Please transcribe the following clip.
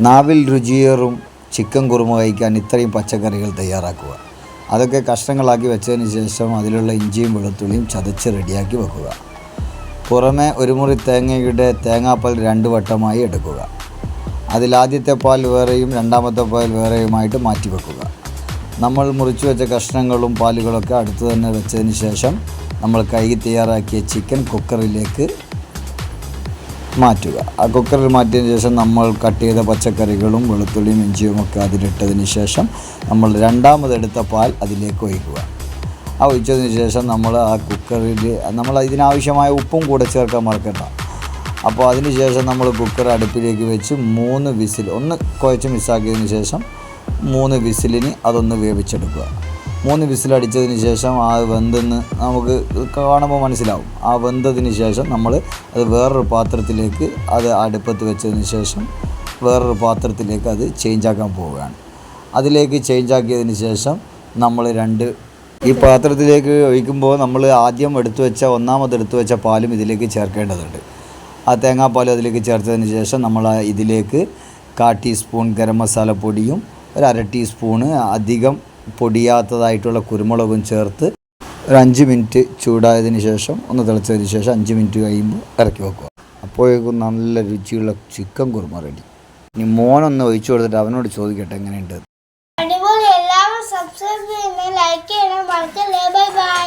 നാവിൽ രുചിയേറും ചിക്കൻ കുറുമ കഴിക്കാൻ ഇത്രയും പച്ചക്കറികൾ തയ്യാറാക്കുക. അതൊക്കെ കഷ്ണങ്ങളാക്കി വെച്ചതിന് ശേഷം അതിലുള്ള ഇഞ്ചിയും വെളുത്തുള്ളിയും ചതച്ച് റെഡിയാക്കി വെക്കുക. പുറമെ ഒരു മുറി തേങ്ങയുടെ തേങ്ങാപ്പാൽ 2 വട്ടമായി എടുക്കുക. അതിലാദ്യത്തെ പാൽ വേറെയും രണ്ടാമത്തെ പാൽ വേറെയുമായിട്ട് മാറ്റി വെക്കുക. നമ്മൾ മുറിച്ച് വെച്ച കഷ്ണങ്ങളും പാലുകളൊക്കെ അടുത്ത് തന്നെ വെച്ചതിന് ശേഷം നമ്മൾ കഴുകി തയ്യാറാക്കിയ ചിക്കൻ കുക്കറിലേക്ക് മാറ്റുക. ആ കുക്കറിൽ മാറ്റിയതിന് ശേഷം നമ്മൾ കട്ട് ചെയ്ത പച്ചക്കറികളും വെളുത്തുള്ളിയും ഇഞ്ചിയും ഒക്കെ അതിലിട്ടതിന് ശേഷം നമ്മൾ രണ്ടാമതെടുത്ത പാൽ അതിലേക്ക് ഒഴിക്കുക. ആ ഒഴിച്ചതിന് ശേഷം നമ്മൾ ആ കുക്കറിൽ നമ്മൾ ഇതിനാവശ്യമായ ഉപ്പും കൂടെ ചേർക്കാൻ മറക്കണ്ട. അപ്പോൾ അതിന് ശേഷം നമ്മൾ കുക്കർ അടുപ്പിലേക്ക് വെച്ച് 3 വിസിൽ ഒന്ന് കുഴച്ച് മിക്സാക്കിയതിന് ശേഷം 3 വിസിലിന് അതൊന്ന് വേവിച്ചെടുക്കുക. 3 വിസിലടിച്ചതിന് ശേഷം ആ വെന്തെന്ന് നമുക്ക് കാണുമ്പോൾ മനസ്സിലാവും. ആ വെന്തതിന് ശേഷം നമ്മൾ അത് വേറൊരു പാത്രത്തിലേക്ക് അത് അടുപ്പത്ത് വെച്ചതിന് ശേഷം വേറൊരു പാത്രത്തിലേക്ക് അത് ചേഞ്ചാക്കാൻ പോവുകയാണ്. അതിലേക്ക് ചേഞ്ചാക്കിയതിന് ശേഷം നമ്മൾ ഈ പാത്രത്തിലേക്ക് ഒഴിക്കുമ്പോൾ നമ്മൾ ആദ്യം ഒന്നാമത് എടുത്തു വെച്ച പാലും ഇതിലേക്ക് ചേർക്കേണ്ടതുണ്ട്. ആ തേങ്ങാപ്പാലും അതിലേക്ക് ചേർത്തതിന് ശേഷം നമ്മൾ ഇതിലേക്ക് 1/4 ടീസ്പൂൺ ഗരം മസാല പൊടിയും 1/2 ടീസ്പൂണ് അധികം പൊടിയാത്തതായിട്ടുള്ള കുരുമുളകും ചേർത്ത് ഒരു 5 മിനിറ്റ് ചൂടായതിന് ശേഷം ഒന്ന് തിളച്ചതിന് ശേഷം 5 മിനിറ്റ് കഴിയുമ്പോൾ ഇറക്കി വെക്കുക. അപ്പോഴേക്കും നല്ല രുചിയുള്ള ചിക്കൻ കുറുമ റെഡി. ഇനി മോനൊന്ന് ഒഴിച്ചു കൊടുത്തിട്ട് അവനോട് ചോദിക്കട്ടെ എങ്ങനെയുണ്ട്. എല്ലാവരും സബ്സ്ക്രൈബ് ചെയ്യണം, ലൈക്ക് ചെയ്യണം, മറക്കല്ലേ. Bye bye.